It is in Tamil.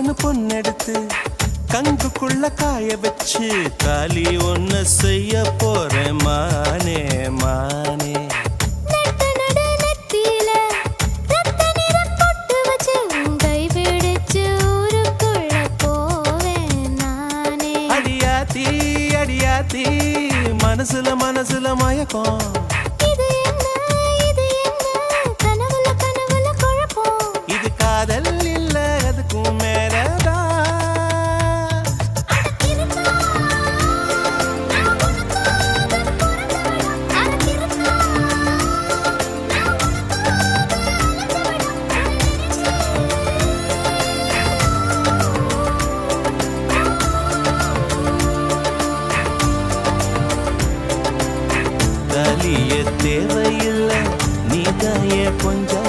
பவுன் பொண்ணெடுத்து கங்குக்குள்ள காய வச்சு தாலி ஒன்னு செய்ய போறேன் மானே மானே. அடியாத்தி அடியாத்தி மனசுல மனசுல மயக்கம். இது காதல் இல்ல அதுக்கும் மேலதான். தாலிய தேவையில்லை நீதாயே கொஞ்சம்